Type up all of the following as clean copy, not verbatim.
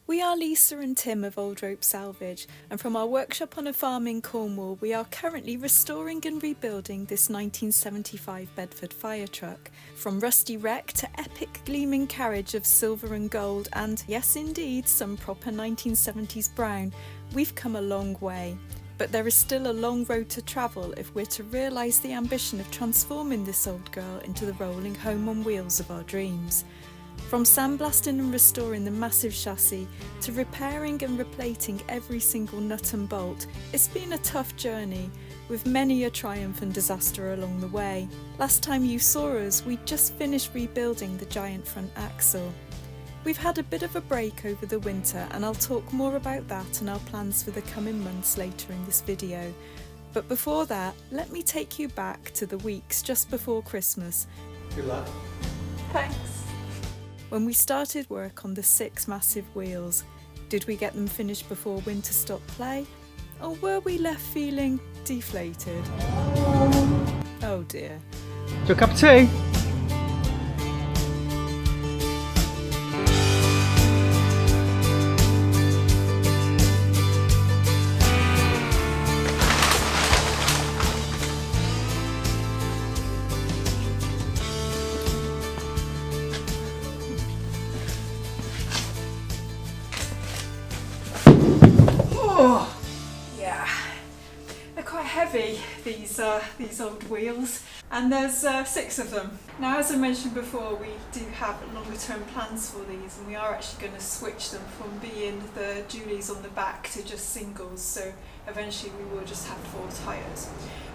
We are Lisa and Tim of Old Rope Salvage, and from our workshop on a farm in Cornwall, we are currently restoring and rebuilding this 1975 Bedford Firetruck. From rusty wreck to epic gleaming carriage of silver and gold, and yes indeed, some proper 1970s brown, we've come a long way. But there is still a long road to travel if we're to realise the ambition of transforming this old girl into the rolling home on wheels of our dreams. From sandblasting and restoring the massive chassis to repairing and replating every single nut and bolt, it's been a tough journey, with many a triumph and disaster along the way. Last time you saw us, we'd just finished rebuilding the giant front axle. We've had a bit of a break over the winter, and I'll talk more about that and our plans for the coming months later in this video. But before that, let me take you back to the weeks just before Christmas. Good luck. Thanks. When we started work on the 6 massive wheels. Did we get them finished before winter stopped play? Or were we left feeling deflated? Oh dear. Your cup of tea? Heavy, these old wheels, and there's 6 of them. Now, as I mentioned before, we do have longer term plans for these, and we are actually going to switch them from being the dualies on the back to just singles, so eventually we will just have 4 tyres.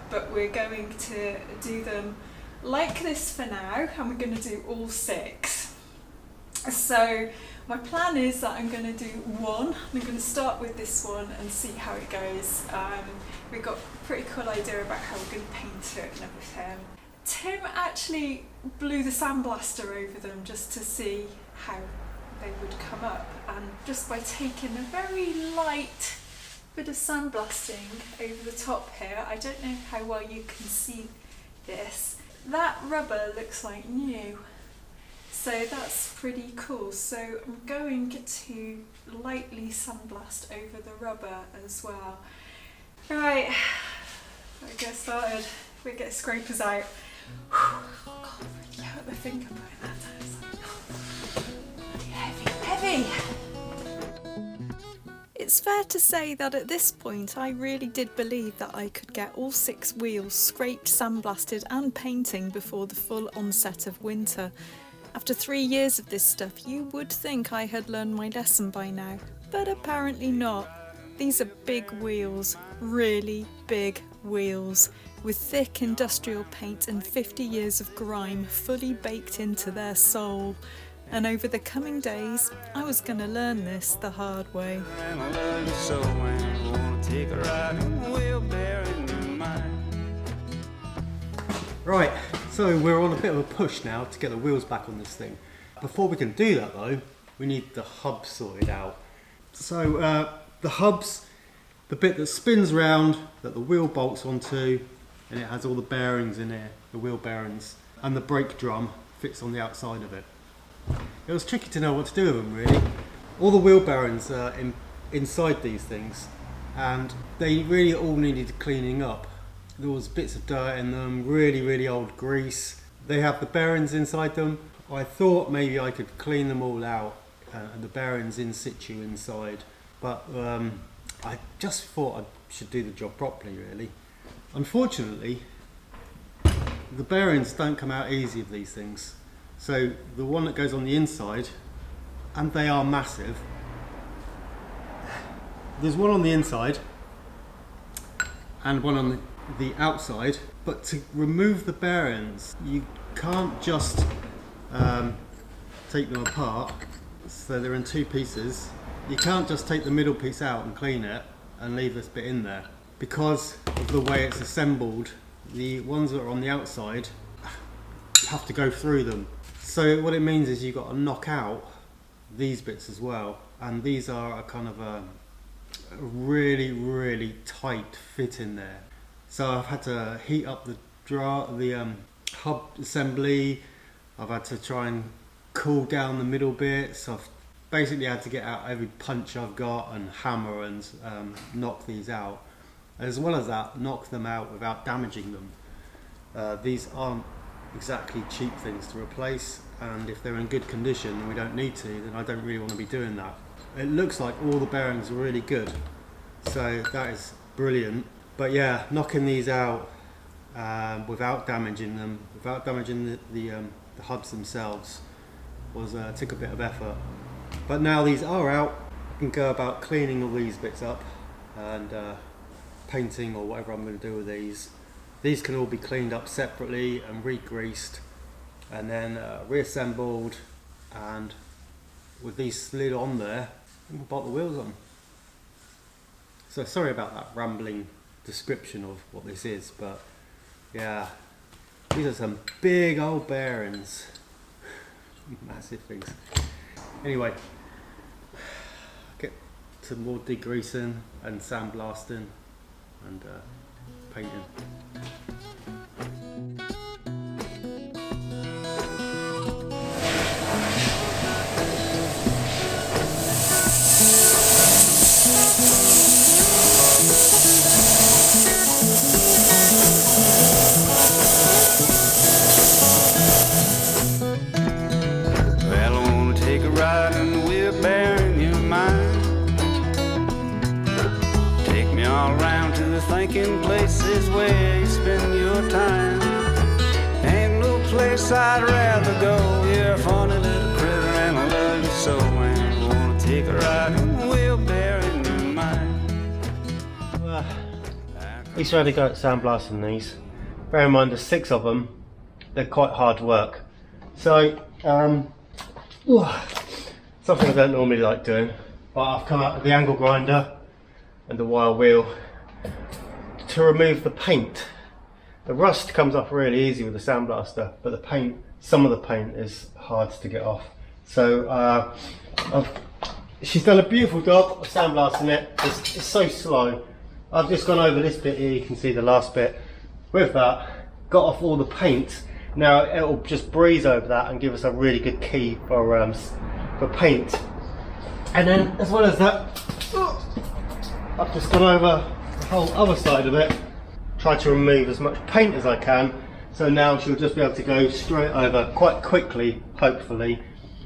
But we're going to do them like this for now, and we're going to do all 6. So my plan is that I'm going to do one. I'm going to start with this one and see how it goes. We've got a pretty cool idea about how we're going to paint it and everything. Tim actually blew the sandblaster over them just to see how they would come up, and just by taking a very light bit of sandblasting over the top here, I don't know how well you can see this, that rubber looks like new. So that's pretty cool. So I'm going to lightly sandblast over the rubber as well. Right, let's get started. We get scrapers out. Oh God, I really hurt my finger putting that down. Heavy. It's fair to say that at this point I really did believe that I could get all 6 wheels scraped, sandblasted and painting before the full onset of winter. After 3 years of this stuff, you would think I had learned my lesson by now, but apparently not. These are big wheels, really big wheels, with thick industrial paint and 50 years of grime fully baked into their soul. And over the coming days, I was going to learn this the hard way. Right, so we're on a bit of a push now to get the wheels back on this thing. Before we can do that though, we need the hub sorted out. So the hub's the bit that spins round, that the wheel bolts onto, and it has all the bearings in there, the wheel bearings, and the brake drum fits on the outside of it. It was tricky to know what to do with them really. All the wheel bearings are inside these things, and they really all needed cleaning up. There was bits of dirt in them, really old grease. They have the bearings inside them. I thought maybe I could clean them all out, and the bearings in situ inside, but I just thought I should do the job properly really. Unfortunately, the bearings don't come out easy of these things. So the one that goes on the inside, and they are massive, there's one on the inside and one on the outside, but to remove the bearings you can't just take them apart, so they're in 2 pieces. You can't just take the middle piece out and clean it and leave this bit in there, because of the way it's assembled. The ones that are on the outside have to go through them, so what it means is you've got to knock out these bits as well, and these are a kind of a really tight fit in there. So I've had to heat up the hub assembly. I've had to try and cool down the middle bits. I've basically had to get out every punch I've got and hammer and knock these out. As well as that, knock them out without damaging them. These aren't exactly cheap things to replace, and if they're in good condition and we don't need to, then I don't really want to be doing that. It looks like all the bearings are really good, so that is brilliant. But yeah, knocking these out without damaging them, without damaging the hubs themselves, took a bit of effort. But now these are out, I can go about cleaning all these bits up and painting or whatever I'm going to do with these. These can all be cleaned up separately and re-greased and then reassembled, and with these slid on there, we can bolt the wheels on. So sorry about that rambling description of what this is, but yeah, these are some big old bearings. Massive things. Anyway, get some more degreasing and sandblasting and painting. Thinking places where you spend your time. Ain't no place I'd rather go. You're a funny little critter and I love you so. And I wanna take a ride on the wheelbarrow in your mind. At least we had to go at sandblasting these. Bear in mind there's 6 of them. They're quite hard work. So, something I don't normally like doing. But I've come out with the angle grinder and the wire wheel to remove the paint. The rust comes off really easy with the sandblaster, but the paint, some of the paint is hard to get off. So she's done a beautiful job of sandblasting it. It's so slow. I've just gone over this bit here, you can see the last bit. With that, got off all the paint. Now it'll just breeze over that and give us a really good key for paint. And then as well as that, I've just gone over the whole other side of it, try to remove as much paint as I can, so now she'll just be able to go straight over quite quickly, hopefully,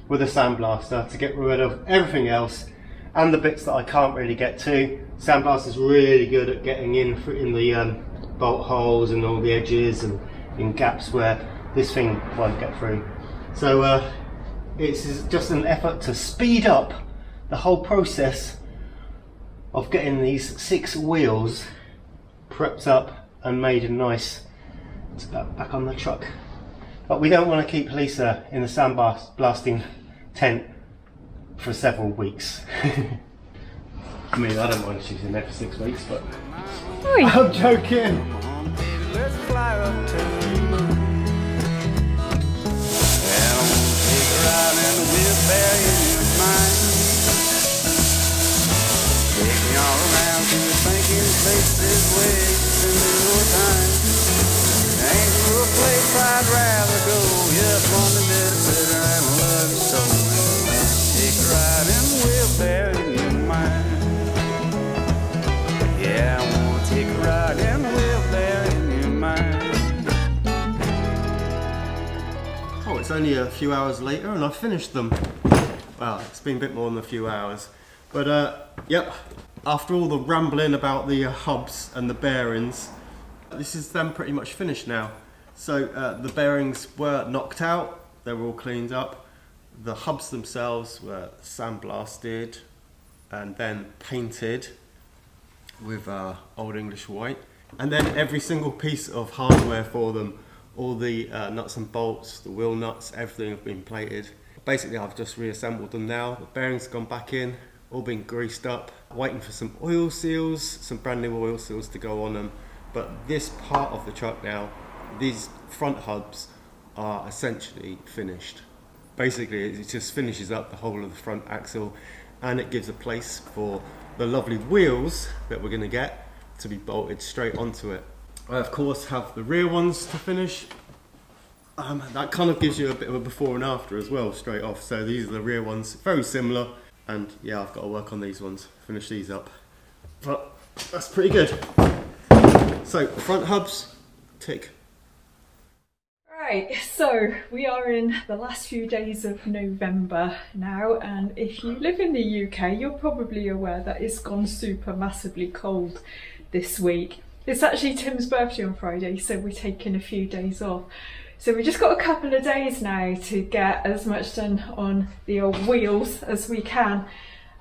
with a sandblaster to get rid of everything else and the bits that I can't really get to. Sandblaster's really good at getting in the bolt holes and all the edges and in gaps where this thing won't get through. So it's just an effort to speed up the whole process of getting these 6 wheels prepped up and made nice back on the truck. But we don't want to keep Lisa in the sandblasting tent for several weeks. I mean, I don't mind if she's in there for 6 weeks, but I'm joking. Let's fly up to the moon. And I'm gonna take a ride in the wheelbarrow in your mind. Take me all around to the thinking places where you spend your time. Ain't no place I'd rather go. You're a funny little critter and I love you so. Take a ride in the wheelbarrow in your mind. Yeah, I wanna take a ride in the wheelbarrow in your mind. Oh, it's only a few hours later and I've finished them. Well, it's been a bit more than a few hours. But yep, after all the rambling about the hubs and the bearings, this is them pretty much finished now. So the bearings were knocked out, they were all cleaned up. The hubs themselves were sandblasted and then painted with Old English white. And then every single piece of hardware for them, all the nuts and bolts, the wheel nuts, everything have been plated. Basically I've just reassembled them now. The bearings have gone back in, all been greased up, waiting for some oil seals, some brand new oil seals to go on them. But this part of the truck now, these front hubs are essentially finished. Basically it just finishes up the whole of the front axle and it gives a place for the lovely wheels that we're going to get to be bolted straight onto it. I of course have the rear ones to finish. that kind of gives you a bit of a before and after as well, straight off. So these are the rear ones, very similar. And yeah, I've got to work on these ones, finish these up. But that's pretty good. So front hubs, tick. Right, so we are in the last few days of November now, and if you live in the UK, you're probably aware that it's gone super massively cold this week. It's actually Tim's birthday on Friday, so we're taking a few days off. So we've just got a couple of days now to get as much done on the old wheels as we can.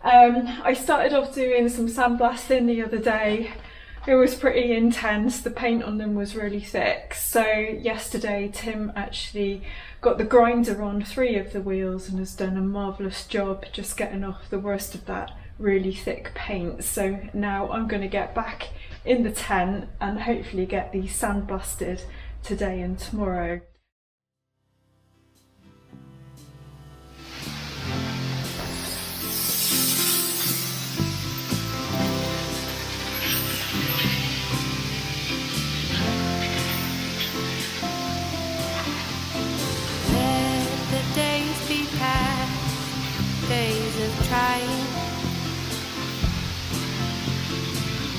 I started off doing some sandblasting the other day. It was pretty intense, the paint on them was really thick. So yesterday Tim actually got the grinder on 3 of the wheels and has done a marvellous job just getting off the worst of that really thick paint. So now I'm going to get back in the tent and hopefully get these sandblasted today and tomorrow. Days of trying,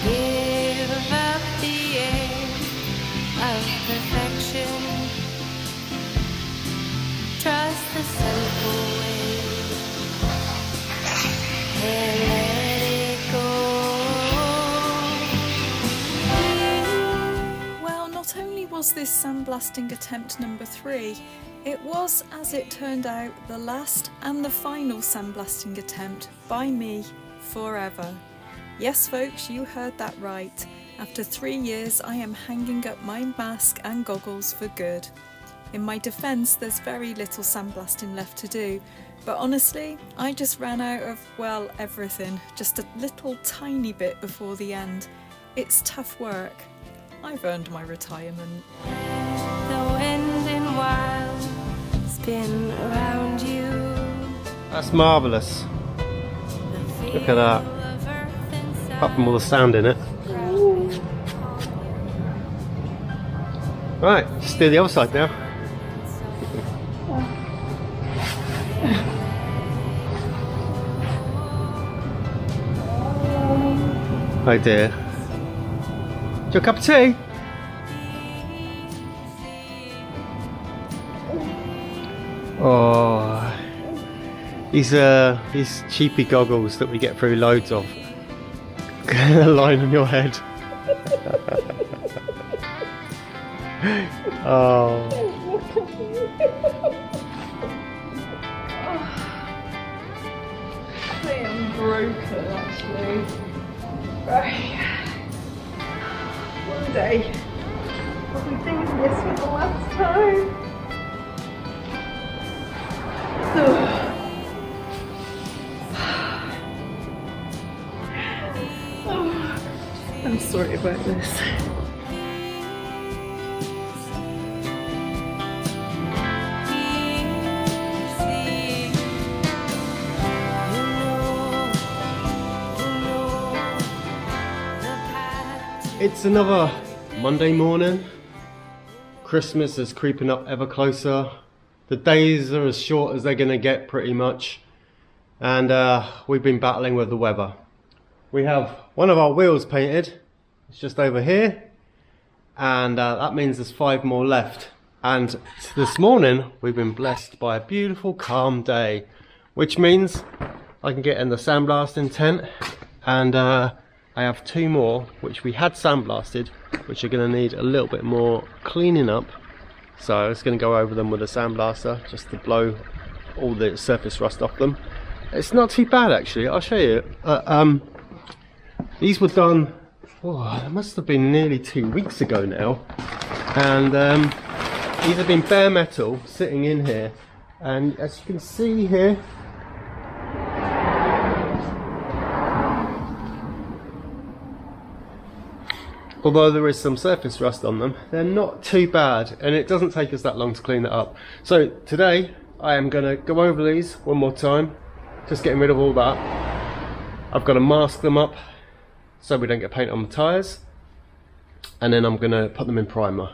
give up the air of perfection, trust the simple way and let it go. Well, not only was this sandblasting attempt number 3, it was, as it turned out, the last and the final sandblasting attempt by me forever. Yes folks, you heard that right. After 3 years I am hanging up my mask and goggles for good. In my defence, there's very little sandblasting left to do, but honestly I just ran out of, well, everything, just a little tiny bit before the end. It's tough work. I've earned my retirement. The wind and wild spin around you. That's marvellous. Look at that. Apart from all the sand in it. Right, just do the other side now. Oh dear. Your cup of tea? Oh, these cheapy goggles that we get through loads of. A line on your head. Oh. I am broken actually. Right. One day I'll be doing this for the last time. I'm sorry about this. It's another Monday morning. Christmas is creeping up ever closer. The days are as short as they're going to get pretty much. And we've been battling with the weather. We have one of our wheels painted. It's just over here. And that means there's 5 more left. And this morning we've been blessed by a beautiful calm day, which means I can get in the sandblasting tent, and I have 2 more which we had sandblasted, which are going to need a little bit more cleaning up. So I was going to go over them with a sandblaster just to blow all the surface rust off them. It's not too bad actually, I'll show you. These were done, it must have been nearly 2 weeks ago now. And these have been bare metal sitting in here. And as you can see here, although there is some surface rust on them, they're not too bad, and it doesn't take us that long to clean that up. So today I am going to go over these one more time, just getting rid of all that. I've got to mask them up so we don't get paint on the tyres, and then I'm going to put them in primer.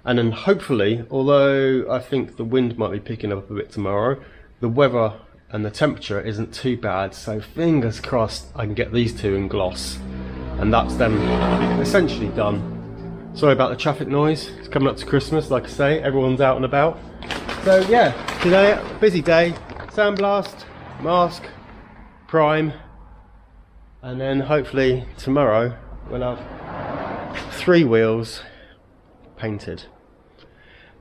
And then hopefully, although I think the wind might be picking up a bit tomorrow, the weather and the temperature isn't too bad, so fingers crossed I can get these two in gloss. And that's them essentially done. Sorry about the traffic noise, it's coming up to Christmas, like I say, everyone's out and about. So yeah, today, busy day, sandblast, mask, prime, and then hopefully tomorrow we'll have 3 wheels painted.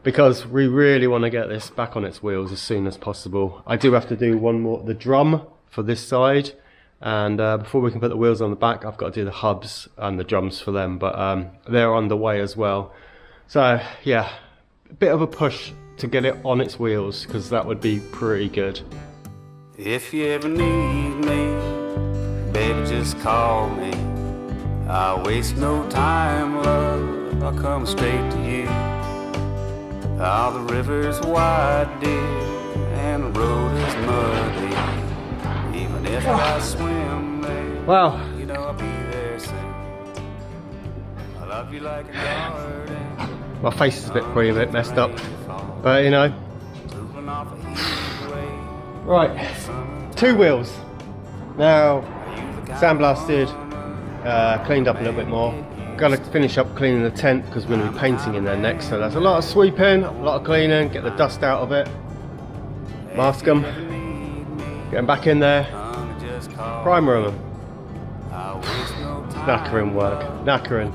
Because we really want to get this back on its wheels as soon as possible. I do have to do one more, the drum for this side, and before we can put the wheels on the back I've got to do the hubs and the drums for them, but they're on the way as well. So yeah, a bit of a push to get it on its wheels, because that would be pretty good. If you ever need me, baby, just call me. I waste no time, love, I'll come straight to you. All the river's wide, dear, and the road is muddy. Even if I swim there, Wow. you know I'll be there soon. I love you like a garden. My face is probably a bit messed up, but you know. Moving off a heat wave. Right, 2 wheels. Now, sandblasted, cleaned up a little bit more. Got to finish up cleaning the tent because we're going to be painting in there next. So that's a lot of sweeping, a lot of cleaning, get the dust out of it. Mask them, getting back in there, primer them. Knackering work, knackering.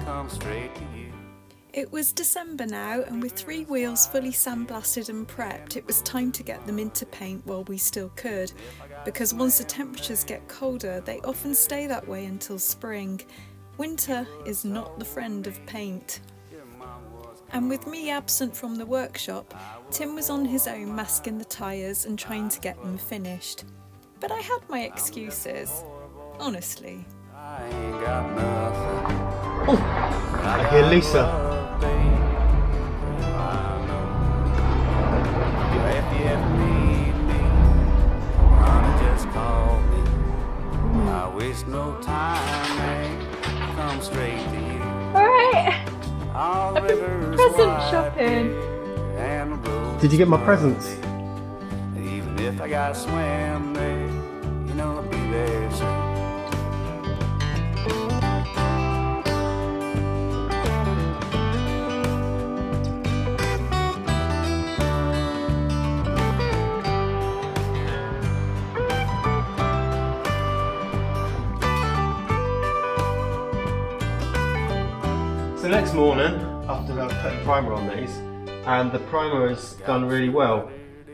It was December now, and with 3 wheels fully sandblasted and prepped, it was time to get them into paint while we still could, because once the temperatures get colder, they often stay that way until spring. Winter is not the friend of paint. And with me absent from the workshop, Tim was on his own masking the tyres and trying to get them finished. But I had my excuses, honestly. I ain't got nothing. I hear Lisa. If you ever need me, honey, just call me. I waste no time, man. Come straight to you. Alright, All the I've been rivers present wide, shopping. and the road Did you get my presents? even if I gotta swim there, you know I'll be there soon. So next morning, after I've put the primer on these, and the primer has done really well.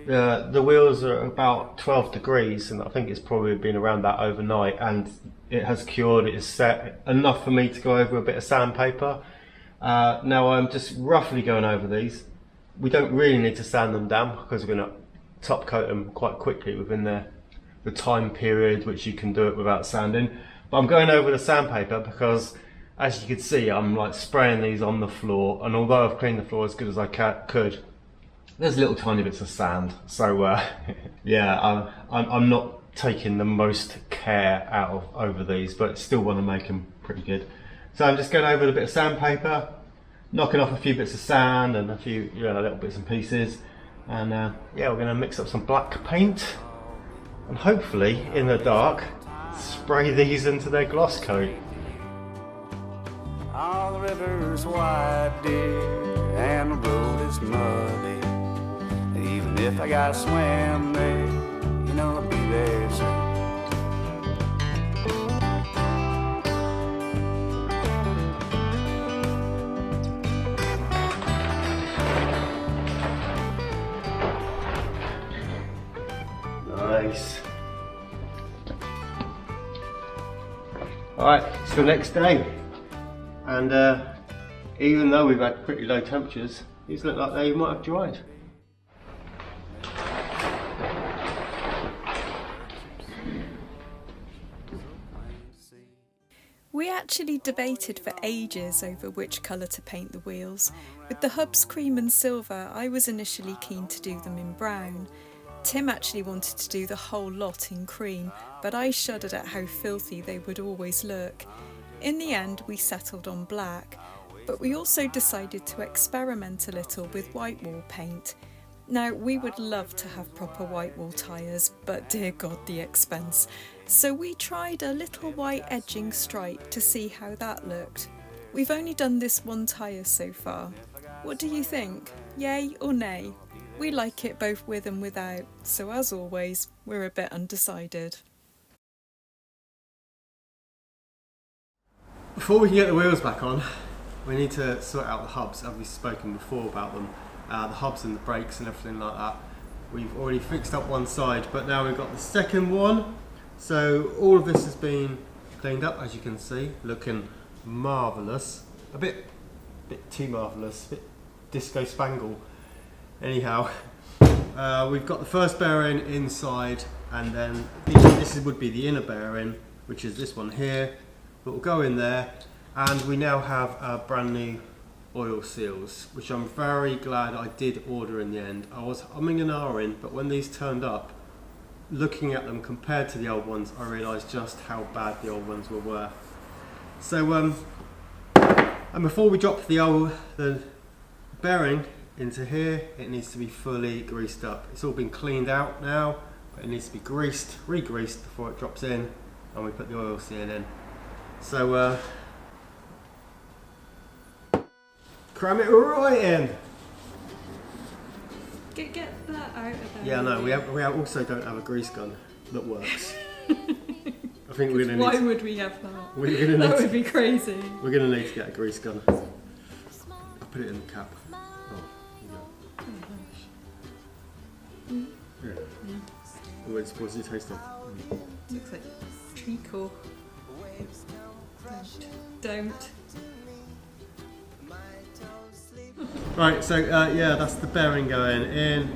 The wheels are about 12 degrees, and I think it's probably been around that overnight, and it has cured, it is set enough for me to go over a bit of sandpaper. Now I'm just roughly going over these. We don't really need to sand them down because we're going to top coat them quite quickly within the time period which you can do it without sanding. But I'm going over the sandpaper because, as you can see, I'm like spraying these on the floor, and although I've cleaned the floor as good as I could, there's little tiny bits of sand. So yeah, I'm not taking the most care over these, but still want to make them pretty good. So I'm just going over with a bit of sandpaper, knocking off a few bits of sand and a few little bits and pieces, and yeah, we're going to mix up some black paint, and hopefully in the dark spray these into their gloss coat. All the rivers wide, dear, and the road is muddy. Even if I gotta swim there, you know I'll be there soon. Nice. Alright, it's the next day, and even though we've had pretty low temperatures, these look like they might have dried. We actually debated for ages over which colour to paint the wheels. With the hubs cream and silver, I was initially keen to do them in brown. Tim actually wanted to do the whole lot in cream, but I shuddered at how filthy they would always look. In the end, we settled on black. But we also decided to experiment a little with white wall paint. Now, we would love to have proper white wall tyres, but dear God, the expense. So we tried a little white edging stripe to see how that looked. We've only done this one tyre so far. What do you think? Yay or nay? We like it both with and without, so as always, we're a bit undecided. Before we can get the wheels back on, we need to sort out the hubs, as we've spoken before about them. The hubs and the brakes and everything like that. We've already fixed up one side, but now we've got the second one. So all of this has been cleaned up, as you can see, looking marvellous. A bit too marvellous, a bit disco spangle. Anyhow, we've got the first bearing inside, and then this would be the inner bearing, which is this one here, that will go in there. And we now have brand new oil seals, which I'm very glad I did order in the end. I was umming and ahhing, but when these turned up, looking at them compared to the old ones, I realised just how bad the old ones were. So, and before we drop the bearing into here, it needs to be fully greased up. It's all been cleaned out now, but it needs to be re-greased before it drops in, and we put the oil seal in. So, cram it right in. Get that out of there. Yeah, no, we also don't have a grease gun that works. I think we're gonna need. Why would we have that? That would be crazy. We're gonna need to get a grease gun. I'll put it in the cap. Oh, yeah. What does it taste like? Looks like treacle. Don't. Right, so yeah, that's the bearing going in.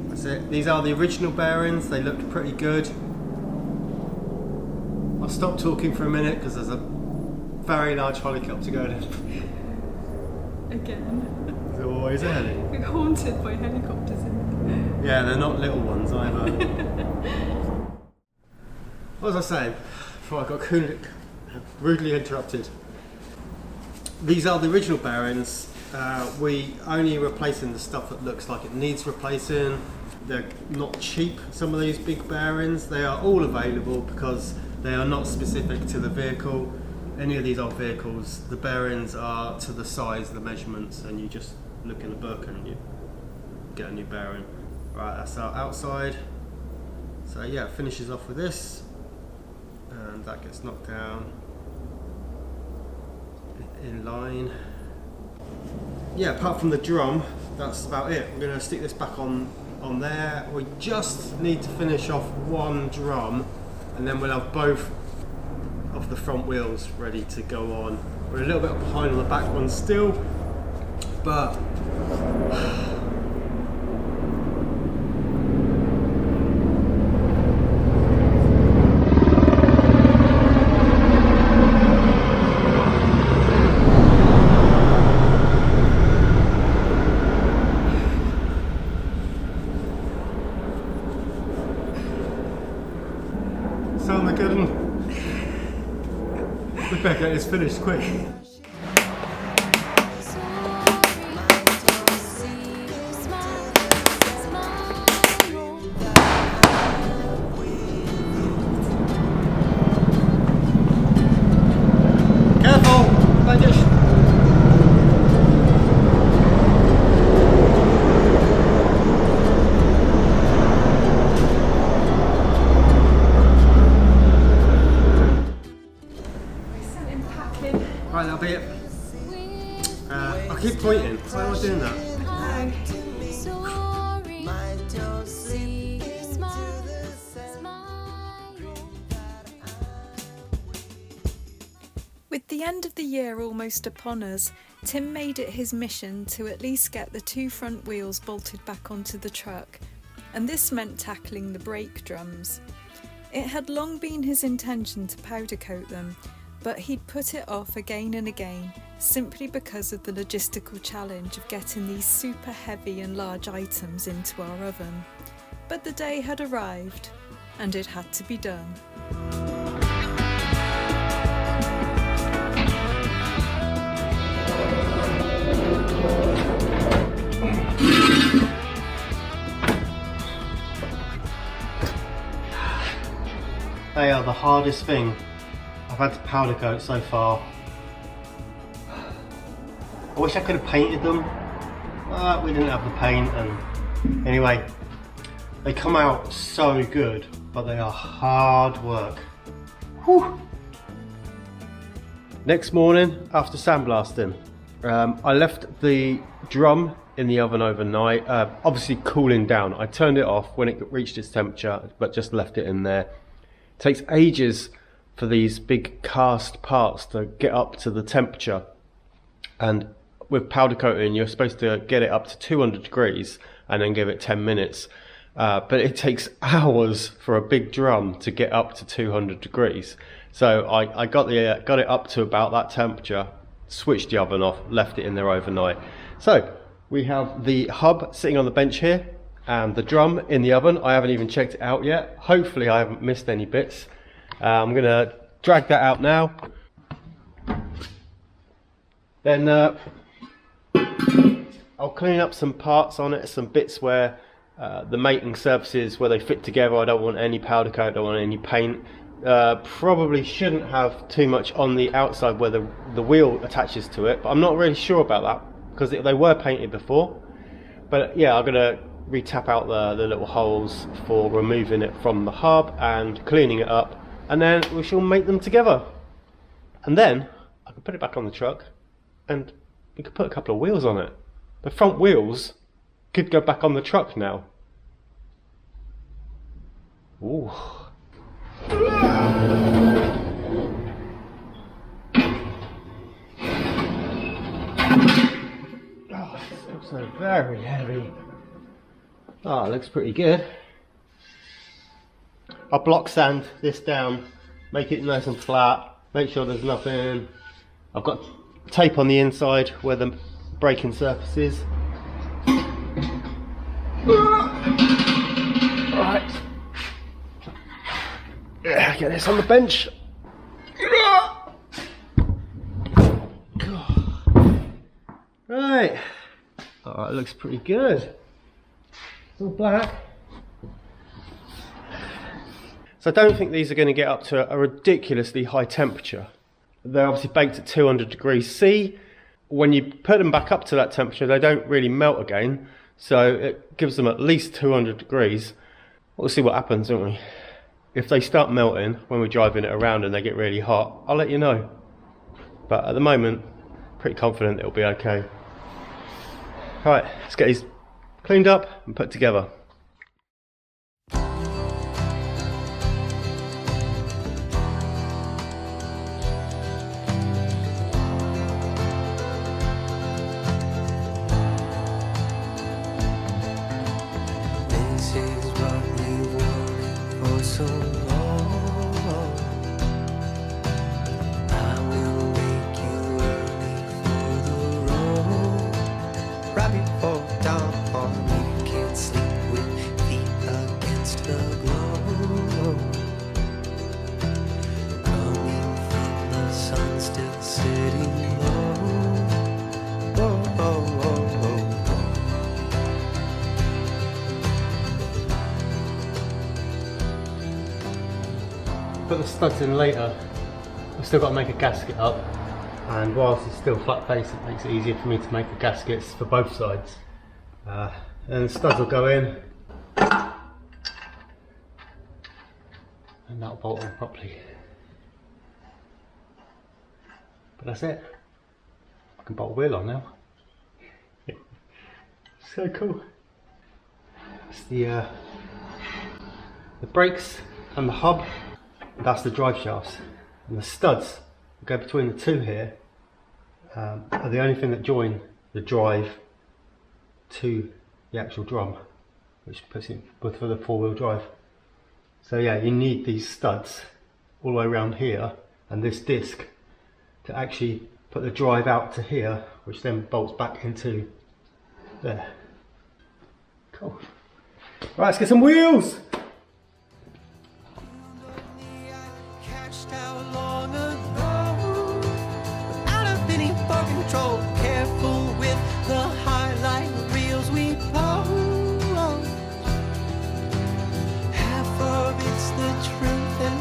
That's it. These are the original bearings. They looked pretty good. I'll stop talking for a minute because there's a very large helicopter going in. Again. There's always a heli. We're haunted by helicopters in there. Yeah, they're not little ones either. What was I saying before I got rudely interrupted? These are the original bearings. We only replacing the stuff that looks like it needs replacing. They're not cheap, some of these big bearings. They are all available because they are not specific to the vehicle. Any of these old vehicles, the bearings are to the size, the measurements, and you just look in the book and you get a new bearing. Right, that's our outside. So yeah, it finishes off with this, and that gets knocked down in line. Yeah, apart from the drum, that's about it. We're going to stick this back on there. We just need to finish off one drum, and then we'll have both of the front wheels ready to go on. We're a little bit behind on the back one still, but we better get this finished quick. Careful, Baggage. Right, that'll be it. I'll keep pointing. Why am I doing that? With the end of the year almost upon us, Tim made it his mission to at least get the two front wheels bolted back onto the truck, and this meant tackling the brake drums. It had long been his intention to powder coat them, but he'd put it off again and again, simply because of the logistical challenge of getting these super heavy and large items into our oven. But the day had arrived, and it had to be done. They are the hardest thing I've had to powder coat so far. I wish I could have painted them, but we didn't have the paint, and anyway, they come out so good, but they are hard work. Whew. Next morning, after sandblasting, I left the drum in the oven overnight, obviously cooling down. I turned it off when it reached its temperature, but just left it in there. It takes ages for these big cast parts to get up to the temperature, and with powder coating you're supposed to get it up to 200 degrees and then give it 10 minutes, but it takes hours for a big drum to get up to 200 degrees. So I got it up to about that temperature, switched the oven off, left it in there overnight. So we have the hub sitting on the bench here and the drum in the oven. I haven't even checked it out yet. Hopefully I haven't missed any bits. I'm gonna drag that out now. Then I'll clean up some parts on it, some bits where the mating surfaces where they fit together. I don't want any powder coat, I don't want any paint. Probably shouldn't have too much on the outside where the wheel attaches to it, but I'm not really sure about that because they were painted before. But yeah, I'm gonna re-tap out the little holes for removing it from the hub and cleaning it up, and then we shall mate them together. And then I can put it back on the truck and we could put a couple of wheels on it. The front wheels could go back on the truck now. Ooh. Oh, it's so very heavy. Oh, it looks pretty good. I'll block sand this down, make it nice and flat, make sure there's nothing. I've got tape on the inside where the braking surface is. Alright. Yeah, get this on the bench. Right. Oh, it looks pretty good. It's all black. So I don't think these are going to get up to a ridiculously high temperature. They're obviously baked at 200 degrees C. When you put them back up to that temperature, they don't really melt again. So it gives them at least 200 degrees. We'll see what happens, won't we? If they start melting when we're driving it around and they get really hot, I'll let you know. But at the moment, pretty confident it'll be okay. Right, let's get these cleaned up and put together. This is what you wanted for so long. I will make you early for the road. Right before dawn, you can't sleep with feet against the glow. Coming from the sun still sitting low. Oh, oh, oh, oh. Put the studs in later. I've still got to make a gasket up, and whilst it's still flat face, it makes it easier for me to make the gaskets for both sides. And the studs will go in, and that'll bolt on properly. But that's it. I can bolt a wheel on now. So cool. It's the brakes and the hub. That's the drive shafts, and the studs that go between the two here are the only thing that join the drive to the actual drum, which puts it for the four-wheel drive. So yeah, you need these studs all the way around here and this disc to actually put the drive out to here, which then bolts back into there. Cool. Right, let's get some wheels. Careful with the highlight reels we pull. Half of it's the truth and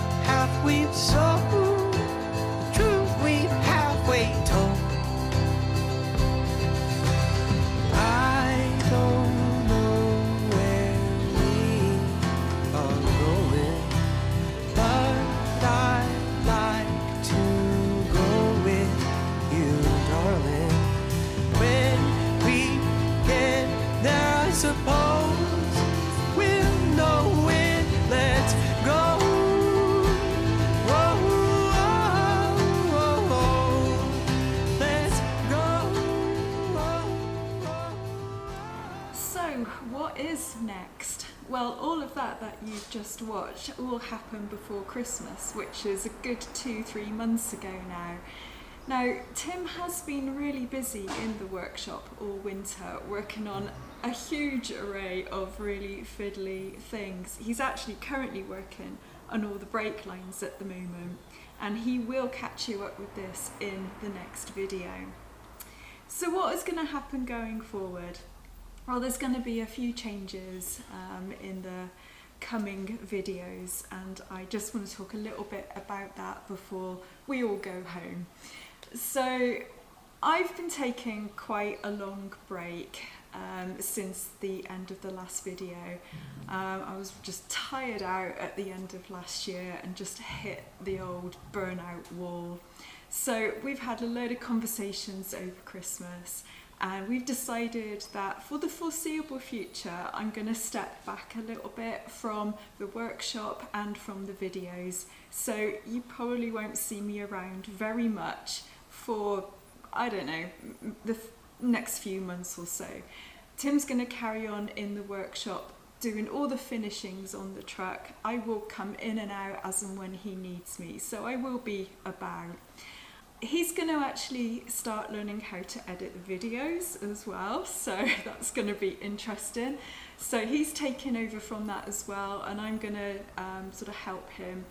next? Well, all of that you've just watched all happened before Christmas, which is a good 2-3 months ago now. Now, Tim has been really busy in the workshop all winter, working on a huge array of really fiddly things. He's actually currently working on all the brake lines at the moment, and he will catch you up with this in the next video. So what is going to happen going forward? Well, there's going to be a few changes in the coming videos, and I just want to talk a little bit about that before we all go home. So I've been taking quite a long break since the end of the last video. I was just tired out at the end of last year and just hit the old burnout wall. So we've had a load of conversations over Christmas, and we've decided that for the foreseeable future I'm going to step back a little bit from the workshop and from the videos. So you probably won't see me around very much for, I don't know, the next few months or so. Tim's going to carry on in the workshop doing all the finishings on the truck. I will come in and out as and when he needs me, so I will be about. He's going to actually start learning how to edit the videos as well, so that's going to be interesting. So he's taking over from that as well, and I'm going to sort of help him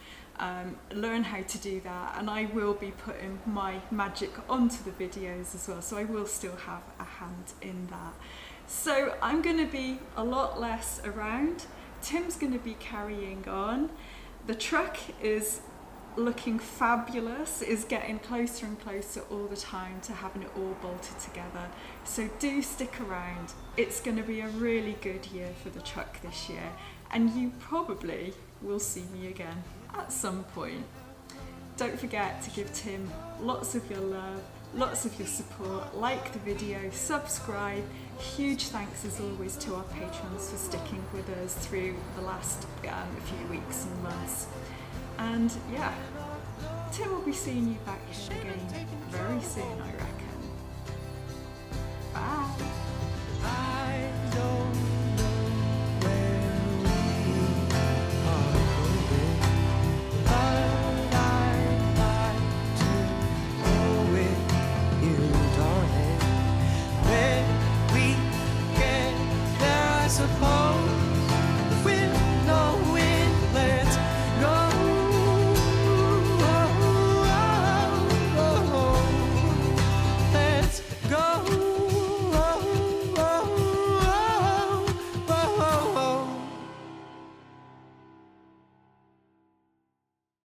learn how to do that, and I will be putting my magic onto the videos as well, so I will still have a hand in that. So I'm going to be a lot less around. Tim's going to be carrying on. The truck is looking fabulous, is getting closer and closer all the time to having it all bolted together, so do stick around. It's going to be a really good year for the truck this year, and you probably will see me again at some point. Don't forget to give Tim lots of your love, lots of your support, like the video, subscribe. Huge thanks as always to our patrons for sticking with us through the last few weeks and months. And yeah, Tim will be seeing you back here again very soon, I reckon. Bye. I don't know where we are going, but I'd like to go with you, darling. When we get there, I suppose